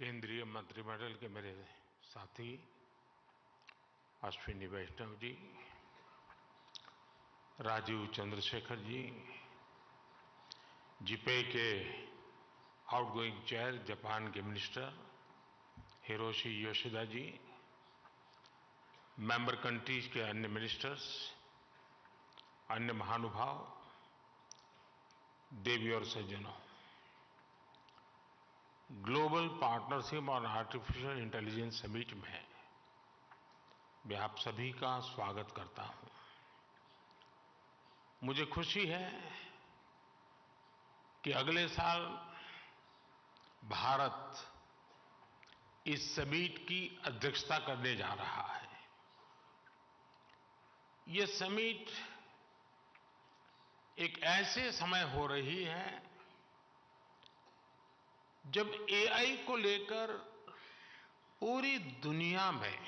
केंद्रीय मंत्रिमंडल के मेरे साथी अश्विनी वैष्णव जी, राजीव चंद्रशेखर जी, जिपे के आउटगोइंग चेयर जापान के मिनिस्टर हिरोशी योशिदा जी, मेंबर कंट्रीज के अन्य मिनिस्टर्स, अन्य महानुभाव, देवी और सज्जनों, global partnership on artificial intelligence summit में मैं आप सभी का स्वागत करता हूं। मुझे खुशी है कि अगले साल भारत इस समिट की अध्यक्षता करने जा रहा है। ये समिट एक ऐसे समय हो रही है जब एआई को लेकर पूरी दुनिया में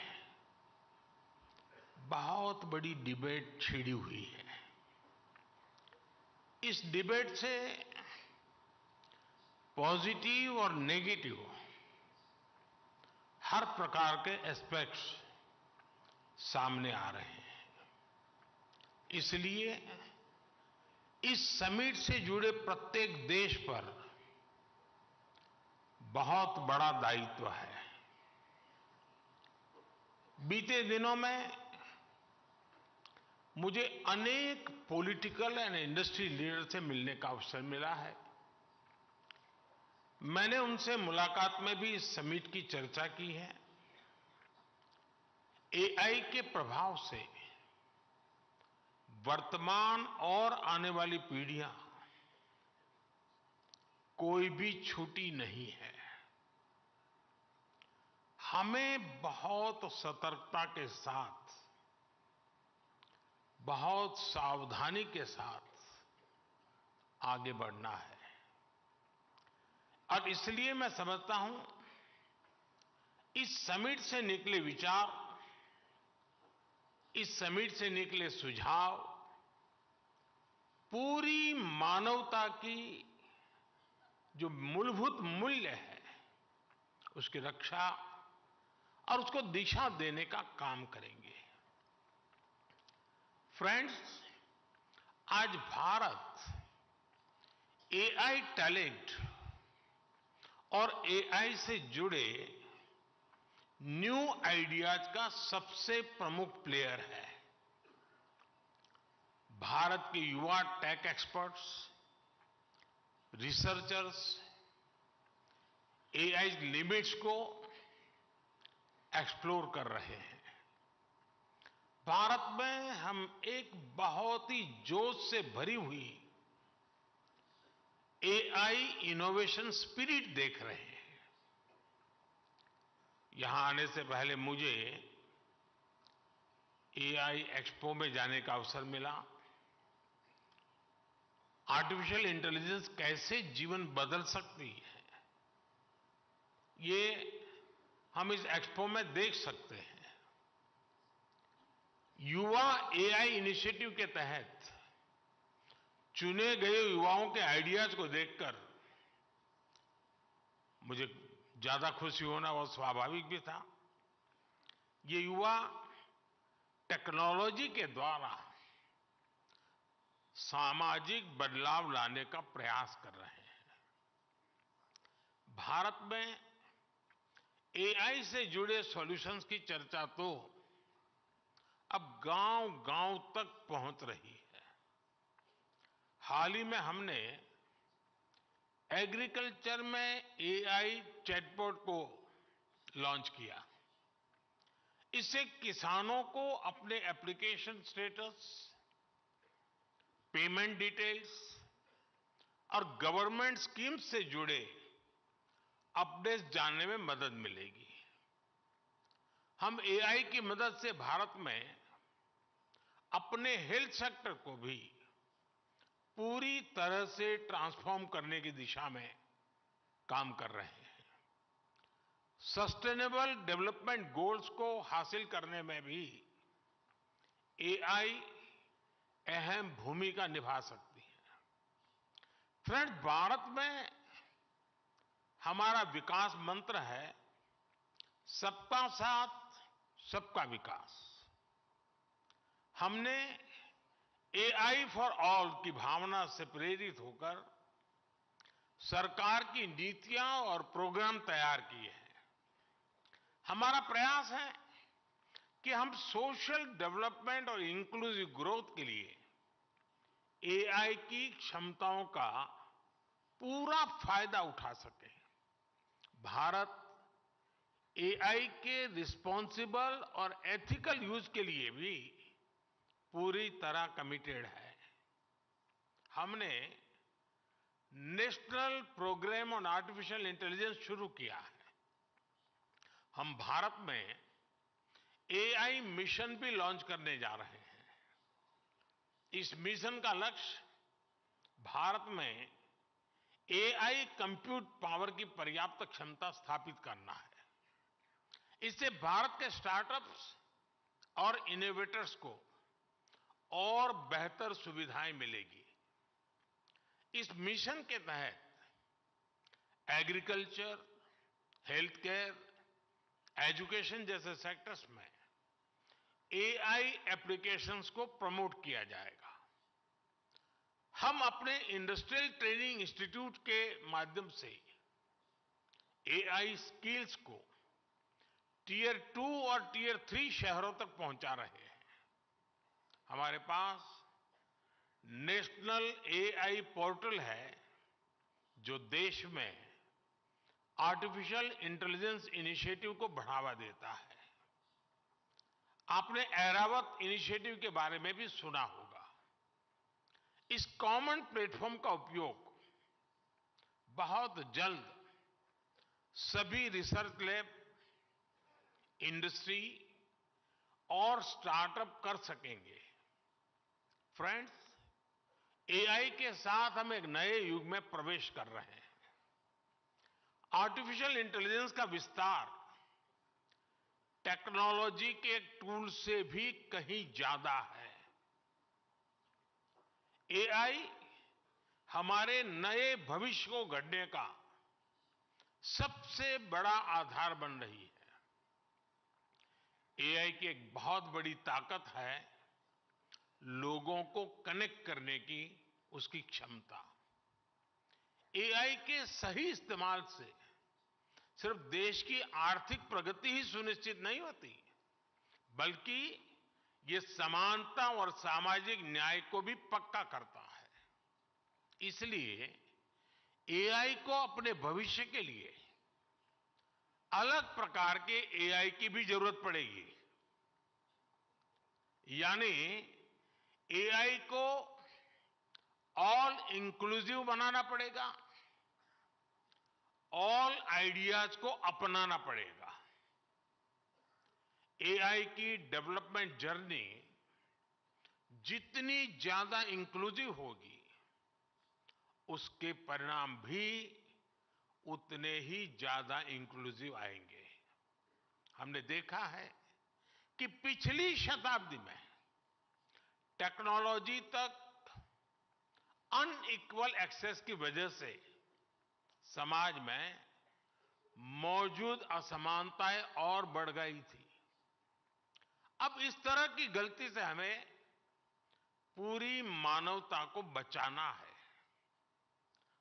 बहुत बड़ी डिबेट छिड़ी हुई है। इस डिबेट से पॉजिटिव और नेगेटिव हर प्रकार के एस्पेक्ट्स सामने आ रहे हैं। इसलिए इस समिट से जुड़े प्रत्येक देश पर बहुत बड़ा दायित्व है। बीते दिनों में मुझे अनेक पॉलिटिकल एंड इंडस्ट्री लीडर से मिलने का अवसर मिला है। मैंने उनसे मुलाकात में भी इस समिट की चर्चा की है। एआई के प्रभाव से वर्तमान और आने वाली पीढ़ियां कोई भी छूटी नहीं है। हमें बहुत सतर्कता के साथ, बहुत सावधानी के साथ आगे बढ़ना है। और इसलिए मैं समझता हूं इस समिट से निकले विचार, इस समिट से निकले सुझाव पूरी मानवता की जो मूलभूत मूल्य है उसकी रक्षा और उसको दिशा देने का काम करेंगे। फ्रेंड्स, आज भारत एआई टैलेंट और एआई से जुड़े न्यू आइडियाज का सबसे प्रमुख प्लेयर है। भारत के युवा tech experts, researchers AI limits को एक्सप्लोर कर रहे हैं। भारत में हम एक बहुत ही जोश से भरी हुई एआई इनोवेशन स्पिरिट देख रहे हैं। यहां आने से पहले मुझे एआई एक्सपो में जाने का अवसर मिला। आर्टिफिशियल इंटेलिजेंस कैसे जीवन बदल सकती है, ये हम इस एक्सपो में देख सकते हैं। युवा एआई इनिशिएटिव के तहत चुने गए युवाओं के आइडियाज को देखकर मुझे ज्यादा खुशी होना वो स्वाभाविक भी था। ये युवा टेक्नोलॉजी के द्वारा सामाजिक बदलाव लाने का प्रयास कर रहे हैं। भारत में एआई से जुड़े सॉल्यूशंस की चर्चा तो अब गांव-गांव तक पहुंच रही है। हाल ही में हमने एग्रीकल्चर में एआई चैटबॉट को लॉन्च किया। इससे किसानों को अपने एप्लीकेशन स्टेटस, पेमेंट डिटेल्स और गवर्नमेंट स्कीम्स से जुड़े अपडेट्स जानने में मदद मिलेगी। हम एआई की मदद से भारत में अपने हेल्थ सेक्टर को भी पूरी तरह से ट्रांसफॉर्म करने की दिशा में काम कर रहे हैं। सस्टेनेबल डेवलपमेंट गोल्स को हासिल करने में भी एआई अहम भूमिका निभा सकती है। फ्रेंड्स, भारत में हमारा विकास मंत्र है सबका साथ, सबका विकास। हमने एआई फॉर ऑल की भावना से प्रेरित होकर सरकार की नीतियां और प्रोग्राम तैयार किए हैं। हमारा प्रयास है कि हम सोशल डेवलपमेंट और इंक्लूसिव ग्रोथ के लिए एआई की क्षमताओं का पूरा फायदा उठा सकें। भारत एआई के रिस्पॉन्सिबल और एथिकल यूज के लिए भी पूरी तरह कमिटेड है। हमने national programme on artificial intelligence शुरू किया है। हम भारत में एआई मिशन भी लॉन्च करने जा रहे हैं। इस मिशन का लक्ष्य भारत में एआई कंप्यूट पावर की पर्याप्त क्षमता स्थापित करना है। इससे भारत के स्टार्टअप्स और इनोवेटर्स को और बेहतर सुविधाएं मिलेगी। इस मिशन के तहत एग्रीकल्चर, हेल्थ केयर, एजुकेशन जैसे सेक्टर्स में एआई एप्लीकेशंस को प्रमोट किया जाएगा। हम अपने इंडस्ट्रियल ट्रेनिंग इंस्टीट्यूट के माध्यम से एआई स्किल्स को टियर 2 और टियर 3 शहरों तक पहुंचा रहे हैं। हमारे पास नेशनल एआई पोर्टल है जो देश में आर्टिफिशियल इंटेलिजेंस इनिशिएटिव को बढ़ावा देता है। आपने ऐरावत इनिशिएटिव के बारे में भी सुना होगा। इस कॉमन प्लेटफॉर्म का उपयोग बहुत जल्द सभी रिसर्च लैब, इंडस्ट्री और स्टार्टअप कर सकेंगे। फ्रेंड्स, एआई के साथ हम एक नए युग में प्रवेश कर रहे हैं। आर्टिफिशियल इंटेलिजेंस का विस्तार टेक्नोलॉजी के टूल से भी कहीं ज्यादा है। एआई हमारे नए भविष्य को गढ़ने का सबसे बड़ा आधार बन रही है। एआई की एक बहुत बड़ी ताकत है लोगों को कनेक्ट करने की उसकी क्षमता। एआई के सही इस्तेमाल से सिर्फ देश की आर्थिक प्रगति ही सुनिश्चित नहीं होती, बल्कि ये समानता और सामाजिक न्याय को भी पक्का करता है। इसलिए एआई को अपने भविष्य के लिए अलग प्रकार के एआई की भी जरूरत पड़ेगी। यानी एआई को ऑल इंक्लूसिव बनाना पड़ेगा, ऑल आइडियाज को अपनाना पड़ेगा। एआई की डेवलपमेंट जर्नी जितनी ज्यादा इंक्लूसिव होगी, उसके परिणाम भी उतने ही ज्यादा इंक्लूसिव आएंगे। हमने देखा है कि पिछली शताब्दी में टेक्नोलॉजी तक अनइक्वल एक्सेस की वजह से समाज में मौजूद असमानताएं और बढ़ गई थी। अब इस तरह की गलती से हमें पूरी मानवता को बचाना है।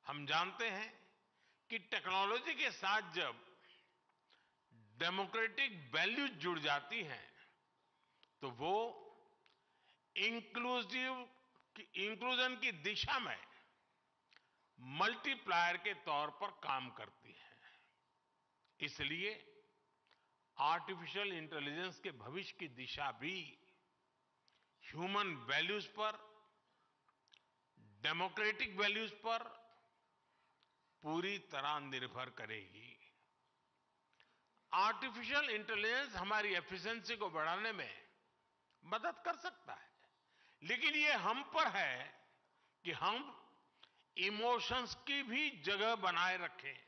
हम जानते हैं कि टेक्नोलॉजी के साथ जब डेमोक्रेटिक वैल्यूज जुड़ जाती हैं तो वो इंक्लूजन की दिशा में मल्टीप्लायर के तौर पर काम करती है। इसलिए आर्टिफिशियल इंटेलिजेंस के भविष्य की दिशा भी ह्यूमन वैल्यूज पर, डेमोक्रेटिक वैल्यूज पर पूरी तरह निर्भर करेगी। आर्टिफिशियल इंटेलिजेंस हमारी एफिशिएंसी को बढ़ाने में मदद कर सकता है, लेकिन ये हम पर है कि हम इमोशंस की भी जगह बनाए रखें।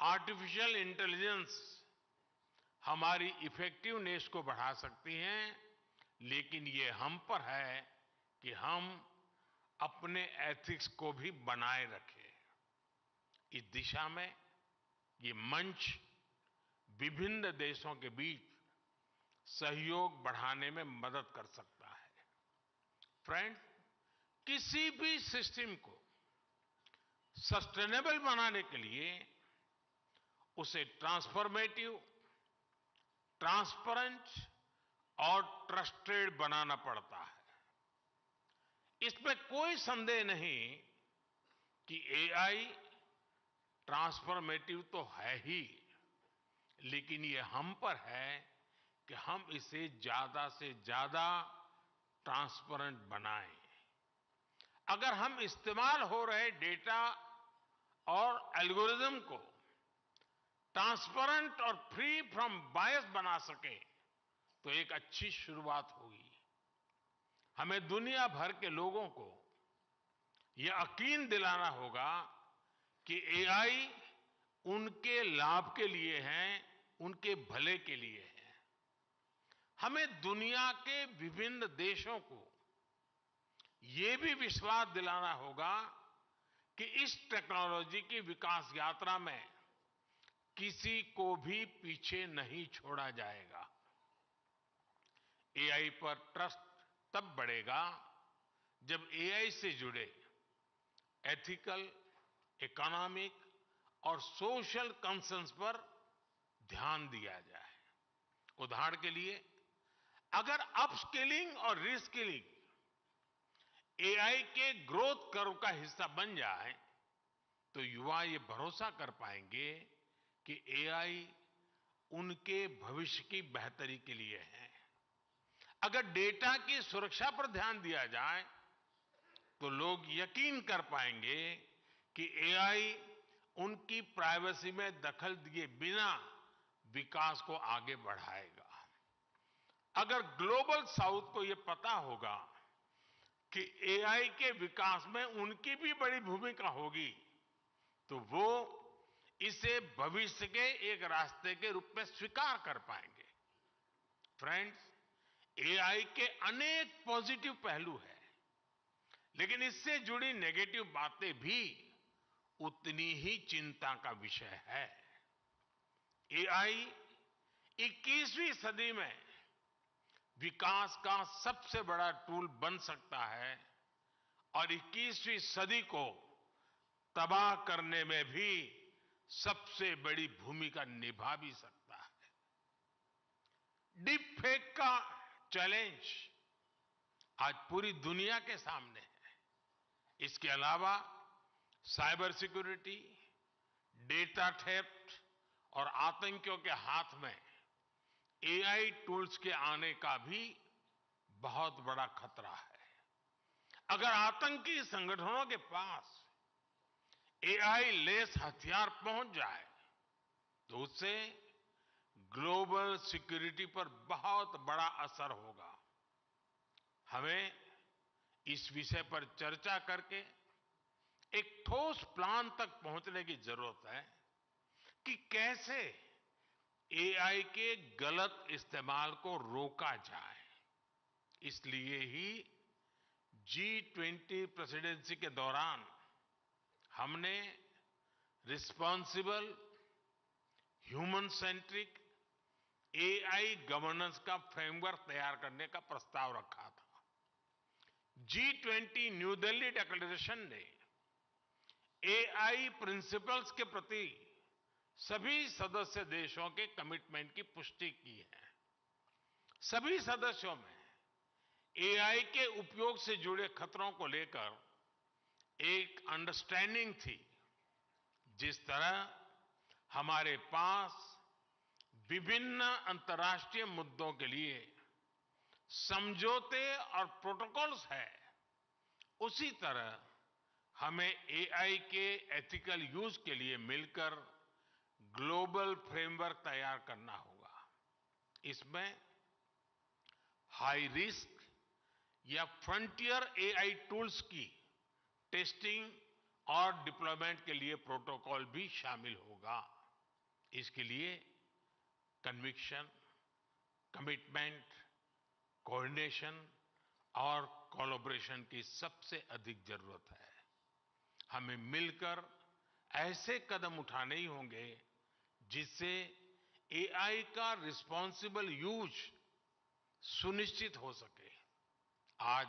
आर्टिफिशियल इंटेलिजेंस हमारी इफेक्टिवनेस को बढ़ा सकती हैं, लेकिन ये हम पर है कि हम अपने एथिक्स को भी बनाए रखें। इस दिशा में ये मंच विभिन्न देशों के बीच सहयोग बढ़ाने में मदद कर सकता है। फ्रेंड्स, किसी भी सिस्टम को सस्टेनेबल बनाने के लिए उसे ट्रांसफॉर्मेटिव, ट्रांसपेरेंट और ट्रस्टेड बनाना पड़ता है। इसमें कोई संदेह नहीं कि एआई ट्रांसफॉर्मेटिव तो है ही, लेकिन ये हम पर है कि हम इसे ज्यादा से ज्यादा ट्रांसपेरेंट बनाएं। अगर हम इस्तेमाल हो रहे डेटा और एल्गोरिदम को ट्रांसपेरेंट और फ्री फ्रॉम बायस बना सके तो एक अच्छी शुरुआत होगी। हमें दुनिया भर के लोगों को यह यकीन दिलाना होगा कि एआई उनके लाभ के लिए है, उनके भले के लिए है। हमें दुनिया के विभिन्न देशों को यह भी विश्वास दिलाना होगा कि इस टेक्नोलॉजी की विकास यात्रा में किसी को भी पीछे नहीं छोड़ा जाएगा। एआई पर ट्रस्ट तब बढ़ेगा जब एआई से जुड़े एथिकल, इकोनॉमिक और सोशल कंसर्न्स पर ध्यान दिया जाए। उदाहरण के लिए, अगर अपस्किलिंग और रीस्किलिंग एआई के ग्रोथ कर्व का हिस्सा बन जाए तो युवा ये भरोसा कर पाएंगे कि एआई उनके भविष्य की बेहतरी के लिए है। अगर डेटा की सुरक्षा पर ध्यान दिया जाए तो लोग यकीन कर पाएंगे कि एआई उनकी प्राइवेसी में दखल दिए बिना विकास को आगे बढ़ाएगा। अगर ग्लोबल साउथ को यह पता होगा कि एआई के विकास में उनकी भी बड़ी भूमिका होगी तो वो इसे भविष्य के एक रास्ते के रूप में स्वीकार कर पाएंगे। फ्रेंड्स, एआई के अनेक पॉजिटिव पहलू हैं, लेकिन इससे जुड़ी नेगेटिव बातें भी उतनी ही चिंता का विषय है। एआई 21वीं सदी में विकास का सबसे बड़ा टूल बन सकता है और 21वीं सदी को तबाह करने में भी सबसे बड़ी भूमिका निभा भी सकता है। डीप फेक का चैलेंज आज पूरी दुनिया के सामने है। इसके अलावा साइबर सिक्योरिटी, डेटा थेफ्ट और आतंकियों के हाथ में एआई टूल्स के आने का भी बहुत बड़ा खतरा है। अगर आतंकी संगठनों के पास एआई लेस हथियार पहुंच जाए तो उससे ग्लोबल सिक्योरिटी पर बहुत बड़ा असर होगा। हमें इस विषय पर चर्चा करके एक ठोस प्लान तक पहुंचने की जरूरत है कि कैसे एआई के गलत इस्तेमाल को रोका जाए। इसलिए ही G20 प्रेसिडेंसी के दौरान हमने responsible, human centric AI governance का फ्रेमवर्क तैयार करने का प्रस्ताव रखा था। G20 न्यू दिल्ली डिक्लेरेशन ने एआई प्रिंसिपल्स के प्रति सभी सदस्य देशों के कमिटमेंट की पुष्टि की है। सभी सदस्यों में एआई के उपयोग से जुड़े खतरों को लेकर एक अंडरस्टैंडिंग थी। जिस तरह हमारे पास विभिन्न अंतर्राष्ट्रीय मुद्दों के लिए समझौते और प्रोटोकॉल्स हैं, उसी तरह हमें एआई के एथिकल यूज के लिए मिलकर ग्लोबल फ्रेमवर्क तैयार करना होगा। इसमें हाई रिस्क या फ्रंटियर एआई टूल्स की टेस्टिंग और डिप्लॉयमेंट के लिए प्रोटोकॉल भी शामिल होगा। इसके लिए कन्विक्शन, कमिटमेंट, कोऑर्डिनेशन और कोलैबोरेशन की सबसे अधिक जरूरत है। हमें मिलकर ऐसे कदम उठाने ही होंगे जिससे एआई का रिस्पॉन्सिबल यूज सुनिश्चित हो सके। आज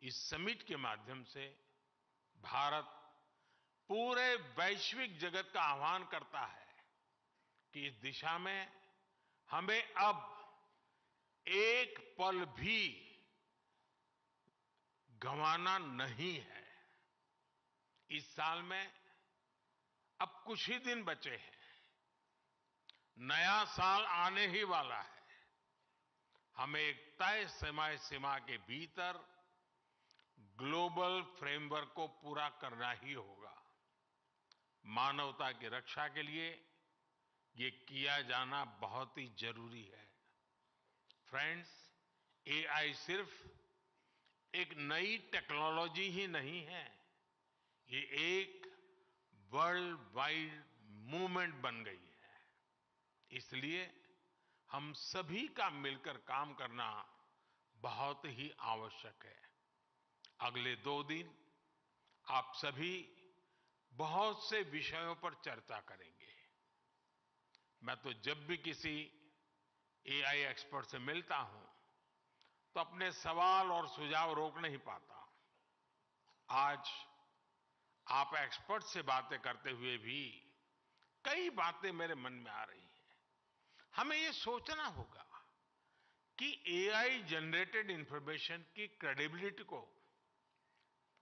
इस समिट के माध्यम से भारत पूरे वैश्विक जगत का आह्वान करता है कि इस दिशा में हमें अब एक पल भी गंवाना नहीं है। इस साल में अब कुछ ही दिन बचे हैं, नया साल आने ही वाला है। हमें एक तय समय सीमा के भीतर ग्लोबल फ्रेमवर्क को पूरा करना ही होगा। मानवता की रक्षा के लिए ये किया जाना बहुत ही जरूरी है। फ्रेंड्स, एआई सिर्फ एक नई टेक्नोलॉजी ही नहीं है, ये एक वर्ल्ड वाइड मूवमेंट बन गई है। इसलिए हम सभी का मिलकर काम करना बहुत ही आवश्यक है। अगले 2 दिन आप सभी बहुत से विषयों पर चर्चा करेंगे। मैं तो जब भी किसी एआई एक्सपर्ट से मिलता हूं तो अपने सवाल और सुझाव रोक नहीं पाता। आज आप एक्सपर्ट से बातें करते हुए भी कई बातें मेरे मन में आ रही हैं। हमें ये सोचना होगा कि एआई जनरेटेड इंफॉर्मेशन की क्रेडिबिलिटी को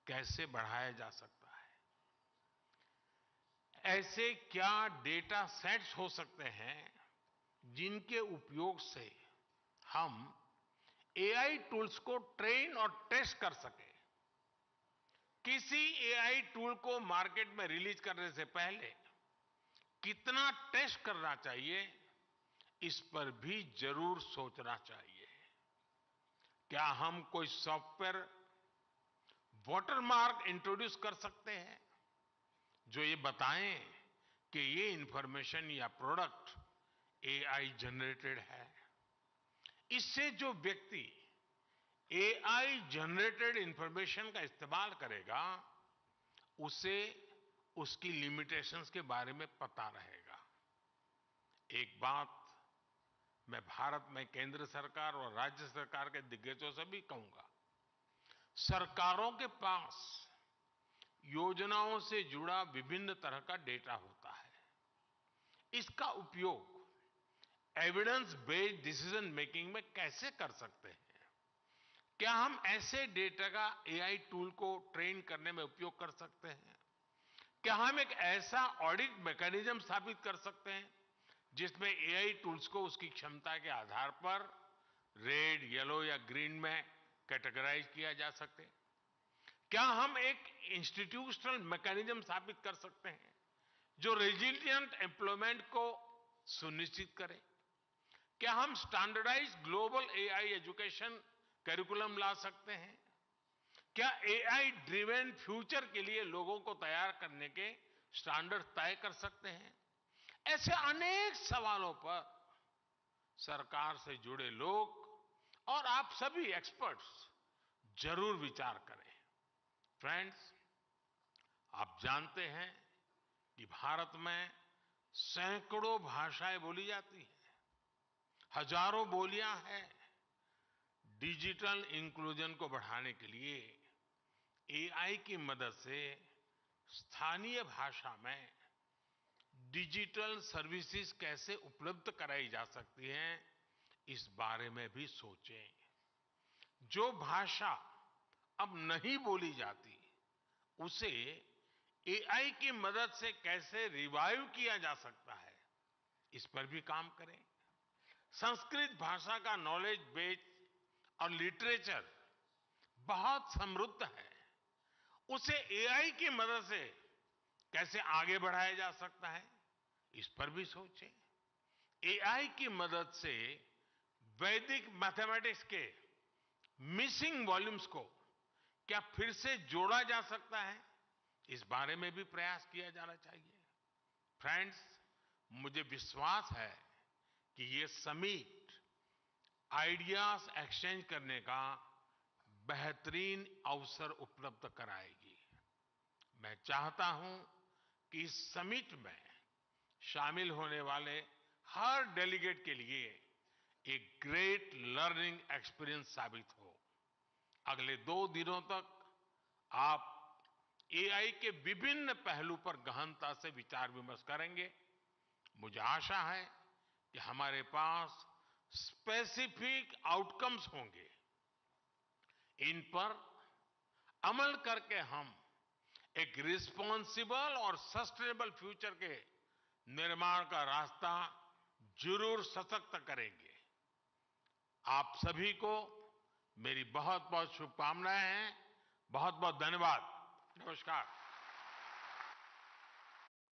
कैसे बढ़ाया जा सकता है। ऐसे क्या डेटा सेट्स हो सकते हैं जिनके उपयोग से हम एआई टूल्स को ट्रेन और टेस्ट कर सकें। किसी एआई टूल को मार्केट में रिलीज करने से पहले कितना टेस्ट करना चाहिए, इस पर भी जरूर सोचना चाहिए। क्या हम कोई सॉफ्टवेयर वाटरमार्क इंट्रोड्यूस कर सकते हैं जो ये बताएं कि ये इंफॉर्मेशन या प्रोडक्ट एआई जनरेटेड है। इससे जो व्यक्ति एआई जनरेटेड इंफॉर्मेशन का इस्तेमाल करेगा उसे उसकी लिमिटेशंस के बारे में पता रहेगा। एक बात मैं भारत में केंद्र सरकार और राज्य सरकार के दिग्गजों से भी कहूंगा, सरकारों के पास योजनाओं से जुड़ा विभिन्न तरह का डेटा होता है। इसका उपयोग एविडेंस बेस्ड डिसीजन मेकिंग में कैसे कर सकते हैं? क्या हम ऐसे डेटा का एआई टूल को ट्रेन करने में उपयोग कर सकते हैं? क्या हम एक ऐसा ऑडिट मैकेनिज्म स्थापित कर सकते हैं जिसमें एआई टूल्स को उसकी क्षमता के आधार पर रेड, येलो या ग्रीन में कैटेगराइज किया जा सके? क्या हम एक इंस्टीट्यूशनल मैकेनिज्म स्थापित कर सकते हैं जो रेजिलिएंट एम्प्लॉयमेंट को सुनिश्चित करे? क्या हम standardize global AI education curriculum ला सकते हैं? क्या एआई ड्रिवेन फ्यूचर के लिए लोगों को तैयार करने के स्टैंडर्ड तय कर सकते हैं? ऐसे अनेक सवालों पर सरकार से जुड़े लोग और आप सभी एक्सपर्ट्स जरूर विचार करें। फ्रेंड्स, आप जानते हैं कि भारत में सैकड़ों भाषाएं बोली जाती हैं, हजारों बोलियां हैं। डिजिटल इंक्लूजन को बढ़ाने के लिए एआई की मदद से स्थानीय भाषा में डिजिटल सर्विसेज कैसे उपलब्ध कराई जा सकती हैं, इस बारे में भी सोचें। जो भाषा अब नहीं बोली जाती उसे एआई की मदद से कैसे रिवाइव किया जा सकता है, इस पर भी काम करें। संस्कृत भाषा का नॉलेज बेस और लिटरेचर बहुत समृद्ध है, उसे एआई की मदद से कैसे आगे बढ़ाया जा सकता है, इस पर भी सोचें। एआई की मदद से वैदिक मैथमेटिक्स के मिसिंग वॉल्यूम्स को क्या फिर से जोड़ा जा सकता है, इस बारे में भी प्रयास किया जाना चाहिए। फ्रेंड्स, मुझे विश्वास है कि ये समिट आइडियाज एक्सचेंज करने का बेहतरीन अवसर उपलब्ध कराएगी। मैं चाहता हूं कि इस समिट में शामिल होने वाले हर डेलीगेट के लिए एक ग्रेट लर्निंग एक्सपीरियंस साबित हो। अगले 2 दिनों तक आप एआई के विभिन्न पहलू पर गहनता से विचार विमर्श करेंगे। मुझे आशा है कि हमारे पास स्पेसिफिक आउटकम्स होंगे। इन पर अमल करके हम एक रिस्पांसिबल और सस्टेनेबल फ्यूचर के निर्माण का रास्ता जरूर सशक्त करेंगे। आप सभी को मेरी बहुत बहुत शुभकामनाएं हैं। बहुत बहुत धन्यवाद। नमस्कार।